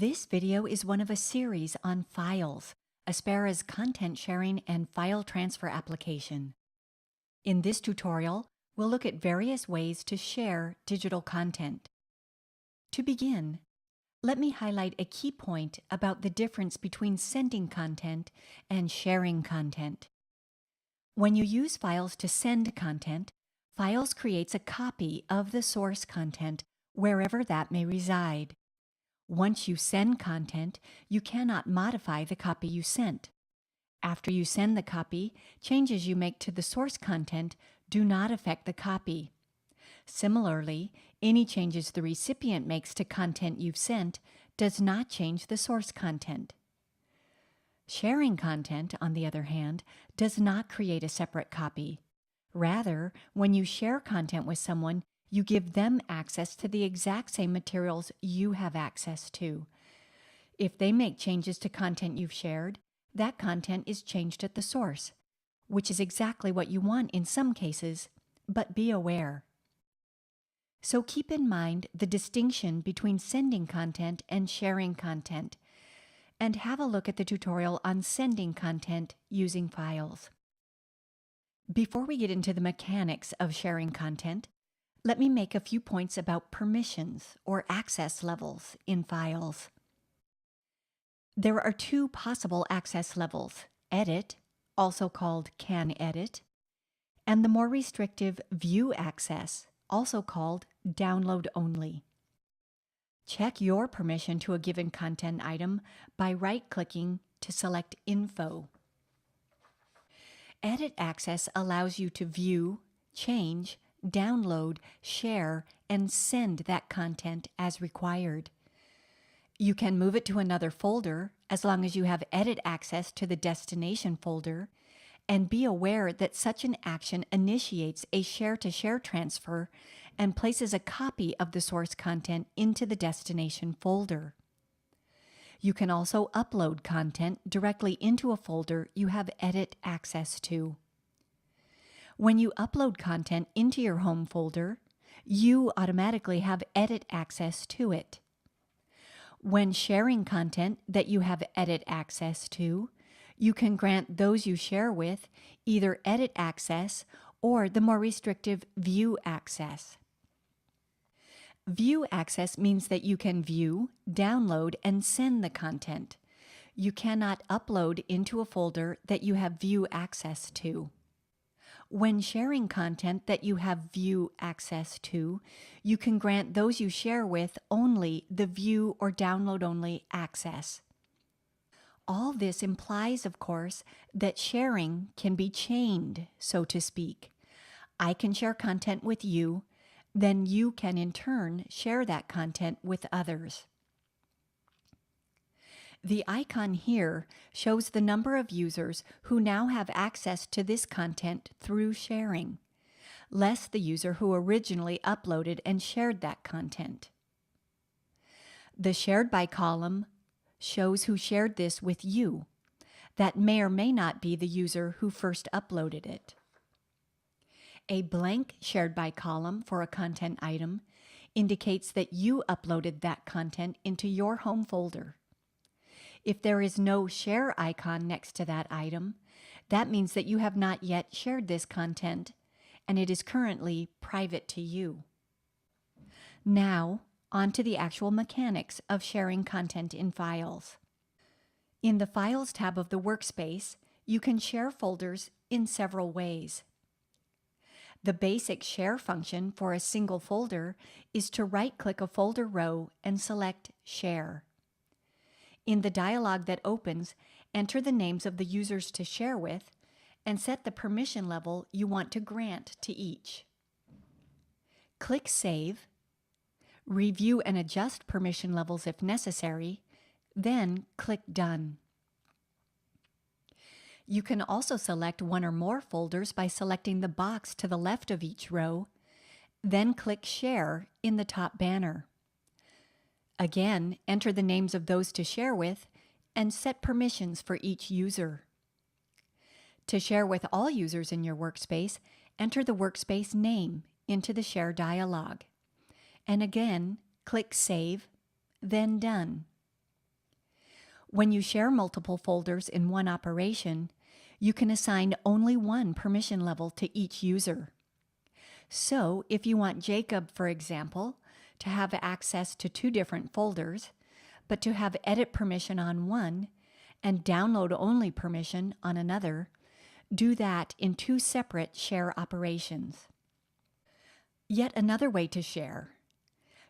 This video is one of a series on Files, Aspera's content sharing and file transfer application. In this tutorial, we'll look at various ways to share digital content. To begin, let me highlight a key point about the difference between sending content and sharing content. When you use Files to send content, Files creates a copy of the source content wherever that may reside. Once you send content, you cannot modify the copy you sent. After you send the copy, changes you make to the source content do not affect the copy. Similarly, any changes the recipient makes to content you've sent does not change the source content. Sharing content, on the other hand, does not create a separate copy. Rather, when you share content with someone, you give them access to the exact same materials you have access to. If they make changes to content you've shared, that content is changed at the source, which is exactly what you want in some cases, but be aware. So keep in mind the distinction between sending content and sharing content, and have a look at the tutorial on sending content using Files. Before we get into the mechanics of sharing content, let me make a few points about permissions or access levels in Files. There are two possible access levels: Edit, also called Can Edit, and the more restrictive View Access, also called Download Only. Check your permission to a given content item by right-clicking to select Info. Edit Access allows you to view, change, download, share, and send that content as required. You can move it to another folder as long as you have edit access to the destination folder, and be aware that such an action initiates a share-to-share transfer and places a copy of the source content into the destination folder. You can also upload content directly into a folder you have edit access to. When you upload content into your home folder, you automatically have edit access to it. When sharing content that you have edit access to, you can grant those you share with either edit access or the more restrictive view access. View access means that you can view, download, and send the content. You cannot upload into a folder that you have view access to. When sharing content that you have view access to, you can grant those you share with only the view or download only access. All this implies, of course, that sharing can be chained, so to speak. I can share content with you, then you can in turn share that content with others. The icon here shows the number of users who now have access to this content through sharing, less the user who originally uploaded and shared that content. The Shared By column shows who shared this with you. That may or may not be the user who first uploaded it. A blank Shared By column for a content item indicates that you uploaded that content into your home folder. If there is no share icon next to that item, that means that you have not yet shared this content, and it is currently private to you. Now, on to the actual mechanics of sharing content in Files. In the Files tab of the workspace, you can share folders in several ways. The basic share function for a single folder is to right-click a folder row and select Share. In the dialog that opens, enter the names of the users to share with and set the permission level you want to grant to each. Click Save, review and adjust permission levels if necessary, then click Done. You can also select one or more folders by selecting the box to the left of each row, then click Share in the top banner. Again, enter the names of those to share with and set permissions for each user. To share with all users in your workspace, enter the workspace name into the Share dialog. And again, click Save, then Done. When you share multiple folders in one operation, you can assign only one permission level to each user. So, if you want Jacob, for example, to have access to 2 different folders, but to have edit permission on one and download only permission on another, do that in 2 separate share operations. Yet another way to share.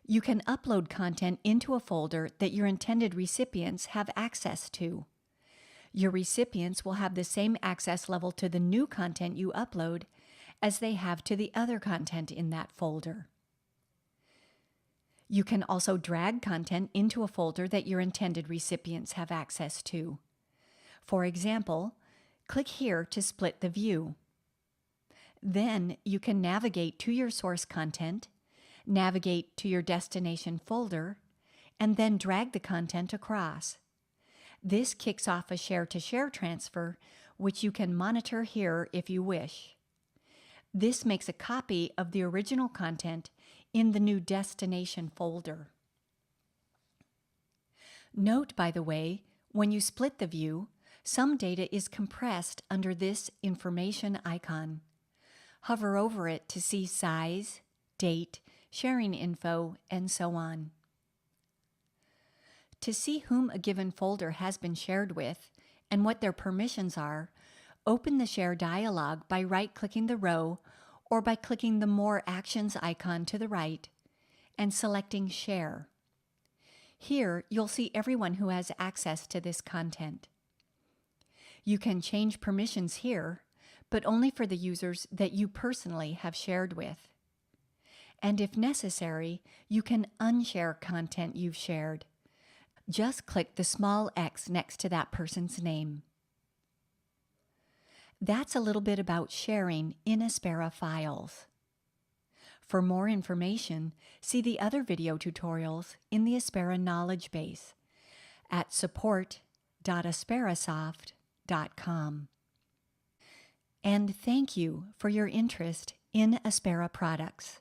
You can upload content into a folder that your intended recipients have access to. Your recipients will have the same access level to the new content you upload as they have to the other content in that folder. You can also drag content into a folder that your intended recipients have access to. For example, click here to split the view. Then you can navigate to your source content, navigate to your destination folder, and then drag the content across. This kicks off a share-to-share transfer, which you can monitor here if you wish. This makes a copy of the original content in the new destination folder. Note, by the way, when you split the view, some data is compressed under this information icon. Hover over it to see size, date, sharing info, and so on. To see whom a given folder has been shared with and what their permissions are, open the Share dialog by right-clicking the row or by clicking the More Actions icon to the right and selecting Share. Here, you'll see everyone who has access to this content. You can change permissions here, but only for the users that you personally have shared with. And if necessary, you can unshare content you've shared. Just click the small X next to that person's name. That's a little bit about sharing in Aspera Files. For more information, see the other video tutorials in the Aspera knowledge base at support.asperasoft.com. And thank you for your interest in Aspera products.